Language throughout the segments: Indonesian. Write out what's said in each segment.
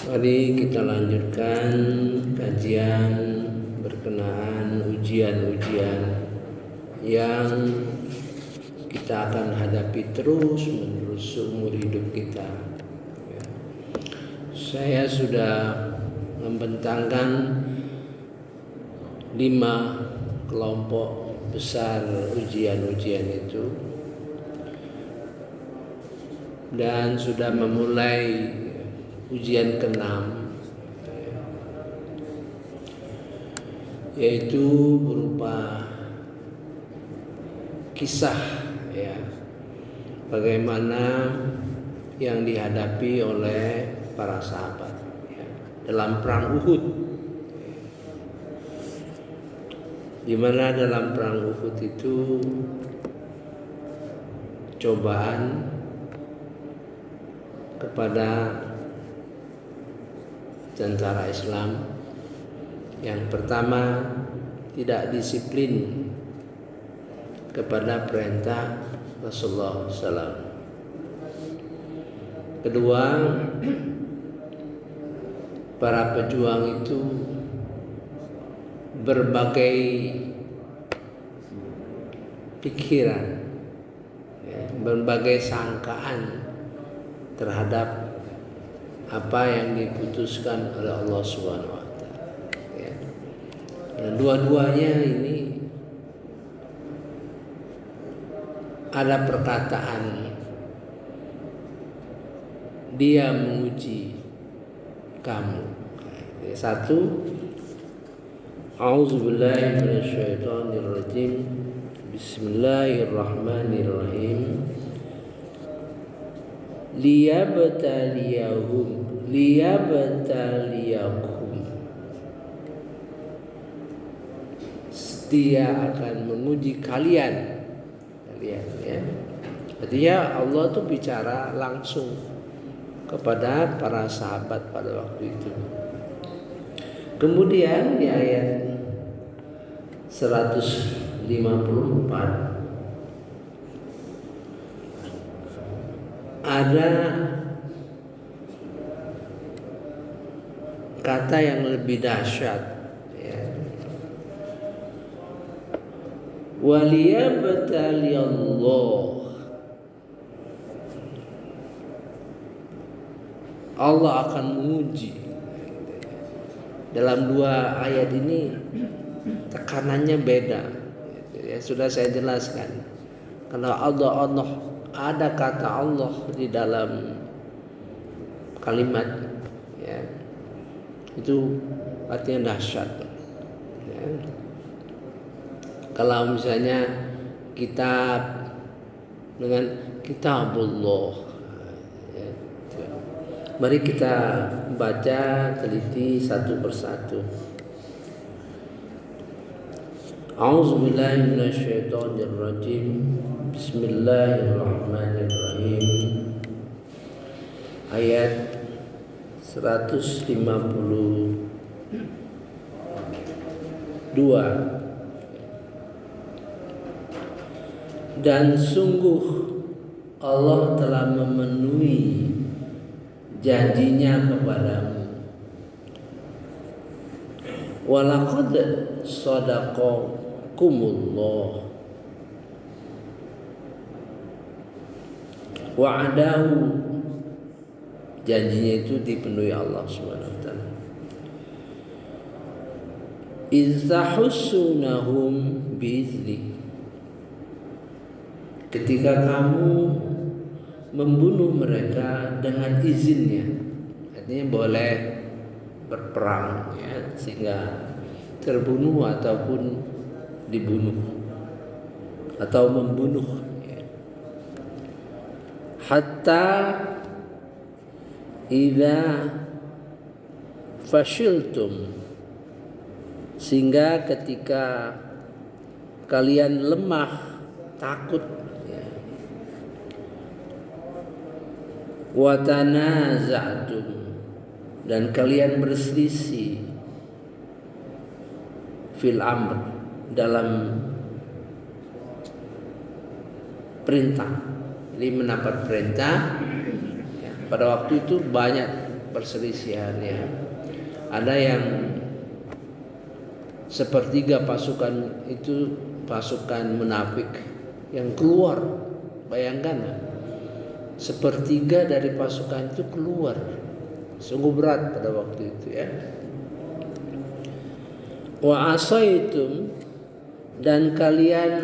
Mari kita lanjutkan kajian berkenaan ujian-ujian yang kita akan hadapi terus menerus seumur hidup kita. Saya sudah membentangkan 5 kelompok besar ujian-ujian itu dan sudah memulai ujian ke-6, yaitu berupa kisah bagaimana yang dihadapi oleh para sahabat dalam perang Uhud, di mana dalam perang Uhud itu cobaan kepada tentara Islam. Yang pertama, tidak disiplin kepada perintah Rasulullah SAW. Kedua, para pejuang itu berbagai pikiran, berbagai sangkaan terhadap apa yang diputuskan oleh Allah Subhanahu wa taala. Dan dua-duanya ini ada perkataan, dia menguji kamu. Satu, A'udzubillahi minasyaitonirrajim. Bismillahirrahmanirrahim. Liyabtaliyakum. Dia akan menguji kalian ya. Artinya Allah tuh bicara langsung kepada para sahabat pada waktu itu. Kemudian di ayat 154 ada kata yang lebih dahsyat, waliyabtaliyallah. Allah akan menguji. Dalam 2 ayat ini tekanannya beda. Sudah saya jelaskan. Kalau Allah ada kata Allah di dalam kalimat, itu artinya dahsyat. Kalau misalnya kitab dengan kitabullah, mari kita baca teliti satu persatu. A'udzubillahi minasyaitonirrajim. Bismillahirrahmanirrahim. Ayat 152. Dan sungguh Allah telah memenuhi janjinya kepadamu. Walaqad sadaqakumullah wa'adahu. Janjinya itu dipenuhi Allah Subhanahu wa taala. Izahussunahum biizni. Ketika kamu membunuh mereka dengan izinnya, artinya boleh berperang sehingga terbunuh ataupun dibunuh atau membunuh. Hatta idza fashiltum, sehingga ketika kalian lemah, takut, wa tanaza'tum, dan kalian berselisih fil amr, dalam perintah. Jadi mendapat perintah pada waktu itu banyak perselisihannya. Ada yang sepertiga pasukan itu pasukan munafik yang keluar. Bayangkan, sepertiga dari pasukan itu keluar. Sungguh berat pada waktu itu ya. Wa asaitum, dan kalian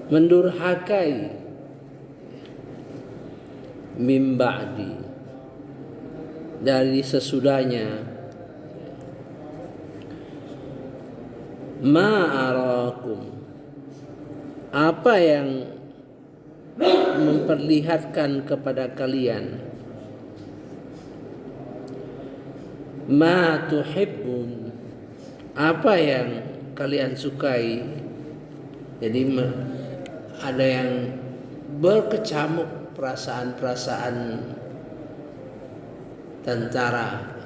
mendurhakai min ba'di, dari sesudahnya, ma arakum, apa yang memperlihatkan kepada kalian, ma tuhibbun, apa yang kalian sukai. Jadi ada yang berkecamuk perasaan-perasaan tentara,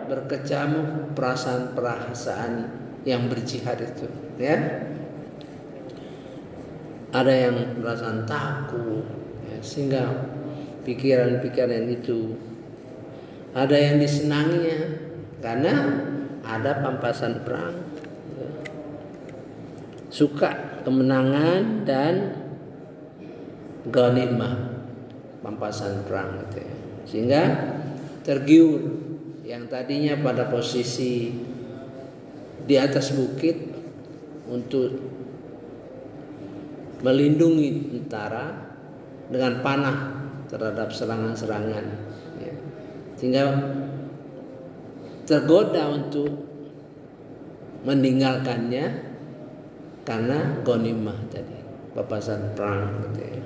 berkecamuk perasaan-perasaan yang berjihad itu ya. Ada yang perasaan takut ya, sehingga pikiran-pikiran itu. Ada yang disenanginya karena ada pampasan perang ya. Suka kemenangan dan ghanimah, pampasan perang gitu ya. Sehingga tergiur, yang tadinya pada posisi di atas bukit untuk melindungi tentara dengan panah terhadap serangan-serangan ya. Sehingga tergoda untuk meninggalkannya karena ghanimah tadi, pampasan perang gitu ya.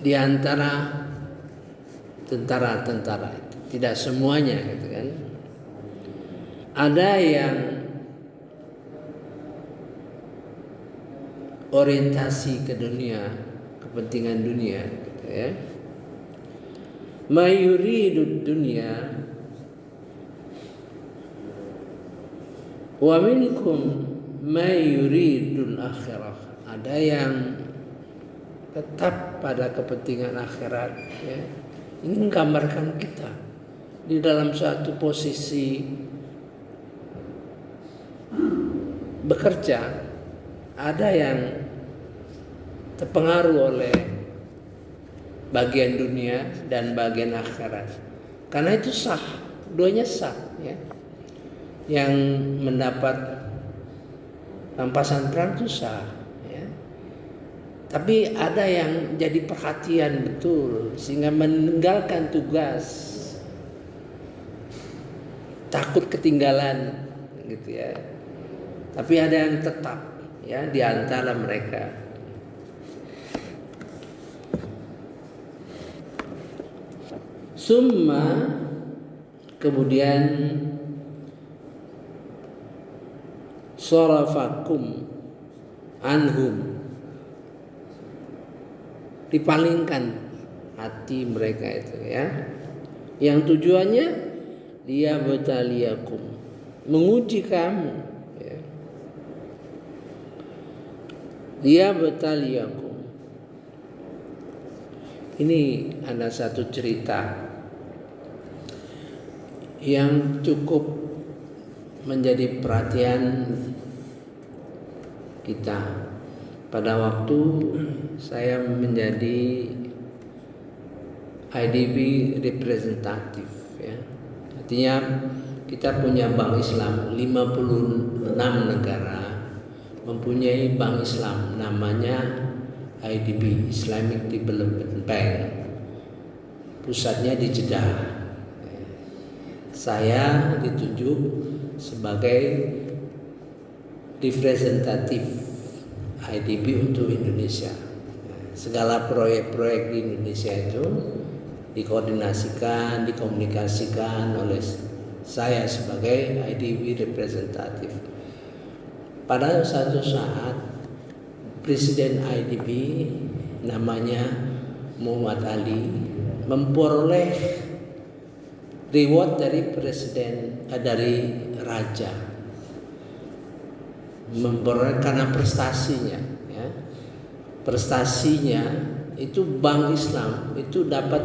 Di antara tentara-tentara itu, tidak semuanya gitu kan. Ada yang orientasi ke dunia, kepentingan dunia gitu ya. Mayuridud dunya wa minkum mayuridul akhirah. Ada yang tetap pada kepentingan akhirat ya. Ini menggambarkan kita di dalam suatu posisi bekerja, ada yang terpengaruh oleh bagian dunia dan bagian akhirat. Karena itu sah, duanya sah ya. Yang mendapat pampasan perang itu sah ya. Tapi ada yang jadi perhatian betul sehingga meninggalkan tugas, takut ketinggalan gitu ya. Tapi ada yang tetap ya di antara mereka. Summa, kemudian sarafakum anhum, dipalingkan hati mereka itu ya. Yang tujuannya dia betaliakum, menguji kamu ya. Dia betaliakum. Ini ada satu cerita yang cukup menjadi perhatian kita pada waktu saya menjadi IDB representatif ya. Artinya kita punya bank Islam, 56 negara mempunyai bank Islam namanya IDB, Islamic Development Bank. Pusatnya di Jeddah. Saya ditunjuk sebagai representatif IDB untuk Indonesia. Segala proyek-proyek di Indonesia itu dikoordinasikan, dikomunikasikan oleh saya sebagai IDB representatif. Pada suatu saat Presiden IDB namanya Muhammad Ali memperoleh reward dari presiden, dari raja, karena prestasinya, ya. Prestasinya itu Bank Islam itu dapat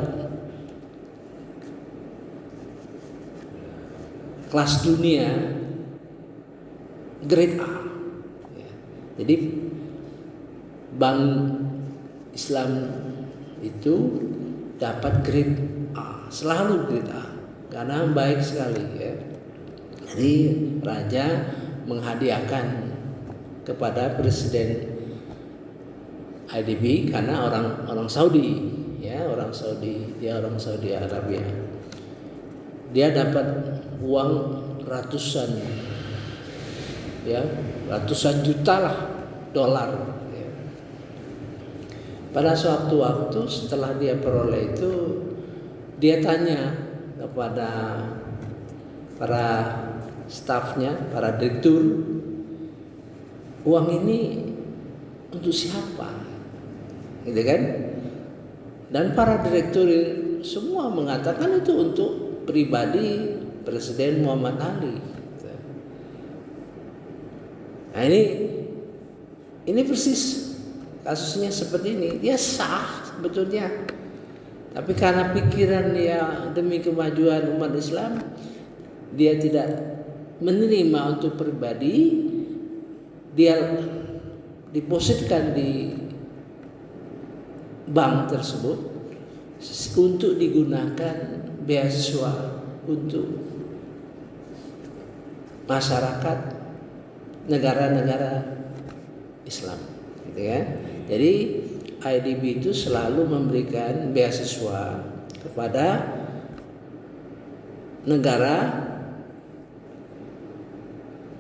kelas dunia grade A, ya. Jadi Bank Islam itu dapat grade A, selalu grade A, karena baik sekali, ya. Jadi raja menghadiahkan kepada presiden IDB karena orang Saudi, ya, orang Saudi, dia orang Saudi Arabia. Dia dapat uang ratusan, ya, ratusan juta lah dolar, ya. Pada suatu waktu setelah dia peroleh itu, dia tanya kepada para stafnya, para direktur, uang ini untuk siapa? Gitu kan? Dan para direktur semua mengatakan itu untuk pribadi Presiden Muhammad Ali. Nah, ini persis kasusnya seperti ini. Dia sah sebetulnya, tapi karena pikiran dia demi kemajuan umat Islam, dia tidak menerima untuk pribadi. Dia depositkan di bank tersebut untuk digunakan beasiswa untuk masyarakat negara-negara Islam, gitu ya. Jadi IDB itu selalu memberikan beasiswa kepada negara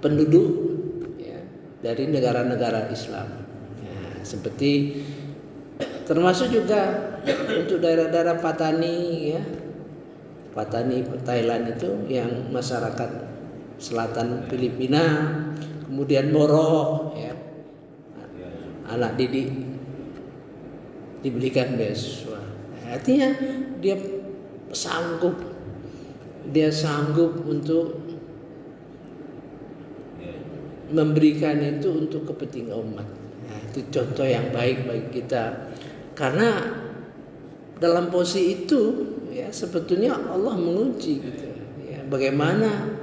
penduduk, ya, dari negara-negara Islam, ya, seperti termasuk juga untuk daerah-daerah Patani, ya, Patani Thailand itu yang masyarakat selatan Filipina, kemudian Moro, ya, anak didik diberikan beasiswa. Artinya dia sanggup untuk memberikan itu untuk kepentingan umat. Nah, itu contoh yang baik bagi kita. Karena dalam posisi itu, ya, sebetulnya Allah menguji gitu, ya, bagaimana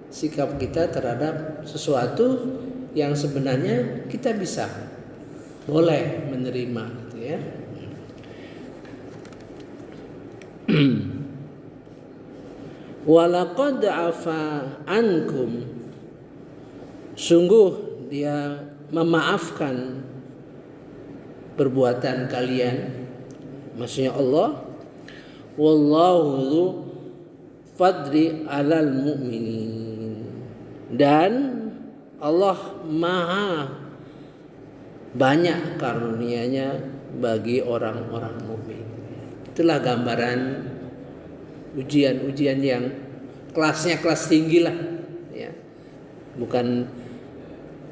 sikap kita terhadap sesuatu yang sebenarnya kita bisa boleh menerima, gitu ya. Walaqad afa ankum, sungguh dia memaafkan perbuatan kalian, maksudnya Allah. Wallahu dzu fadli 'alal mu'minin, dan Allah maha banyak karunia-Nya bagi orang-orang mukmin. Itulah gambaran ujian-ujian yang kelasnya kelas tinggi lah, ya. Bukan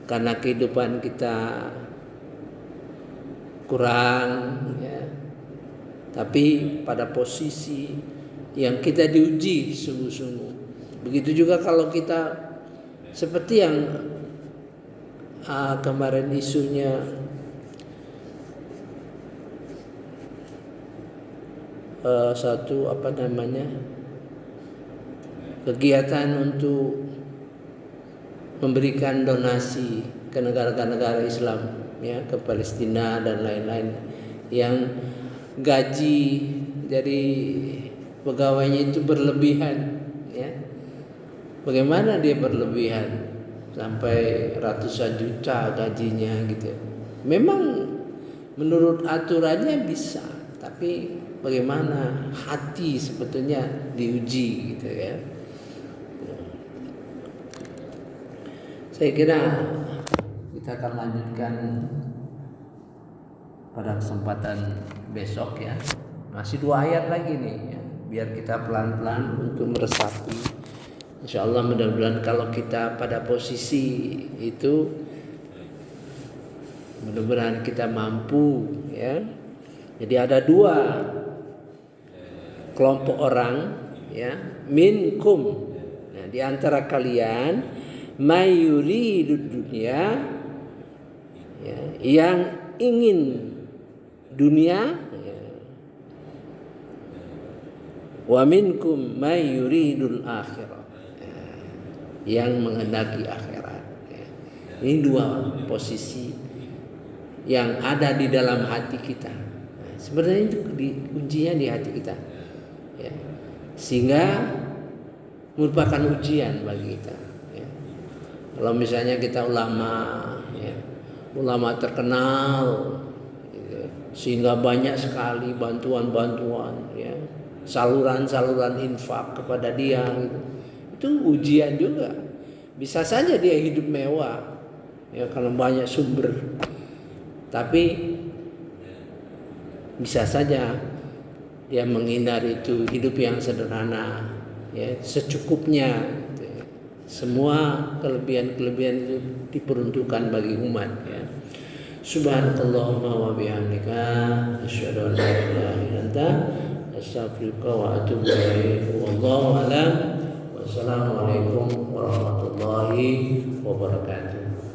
karena kehidupan kita kurang, ya, tapi pada posisi yang kita diuji sungguh-sungguh. Begitu juga kalau kita seperti yang kemarin isunya satu kegiatan untuk memberikan donasi ke negara-negara Islam, ya, ke Palestina dan lain-lain, yang gaji dari pegawainya itu berlebihan, ya. Bagaimana dia berlebihan sampai ratusan juta gajinya gitu. Memang menurut aturannya bisa, tapi bagaimana hati sebetulnya diuji, gitu ya. Saya kira kita akan lanjutkan pada kesempatan besok, ya. Masih 2 ayat lagi nih, ya. Biar kita pelan-pelan untuk meresapi. Insyaallah mudah-mudahan kalau kita pada posisi itu, mudah-mudahan kita mampu, ya. Jadi ada 2 kelompok orang ya, minkum. Nah, di antara kalian may yuridud dunya, ya, yang ingin dunia, ya. Wa minkum may yuridul akhirah, ya, yang menghendaki akhirat. Ya. Ini dua posisi yang ada di dalam hati kita. Nah, sebenarnya itu kuncinya di hati kita, ya. Sehingga merupakan ujian bagi kita. Ya. Kalau misalnya kita ulama, ya, ulama terkenal, ya, sehingga banyak sekali bantuan-bantuan, ya, saluran-saluran infak kepada dia, gitu. Itu ujian juga. Bisa saja dia hidup mewah, ya, karena banyak sumber, tapi bisa saja dia menghindari itu, hidup yang sederhana, ya, secukupnya. Semua kelebihan-kelebihan itu diperuntukkan bagi umat, ya. Subhanallahumma wa bihamdika asyhadu an la ilaha illa anta astaghfiruka wa atubu ilaik. Wallahu a'lam. Wassalamualaikum warahmatullahi wabarakatuh.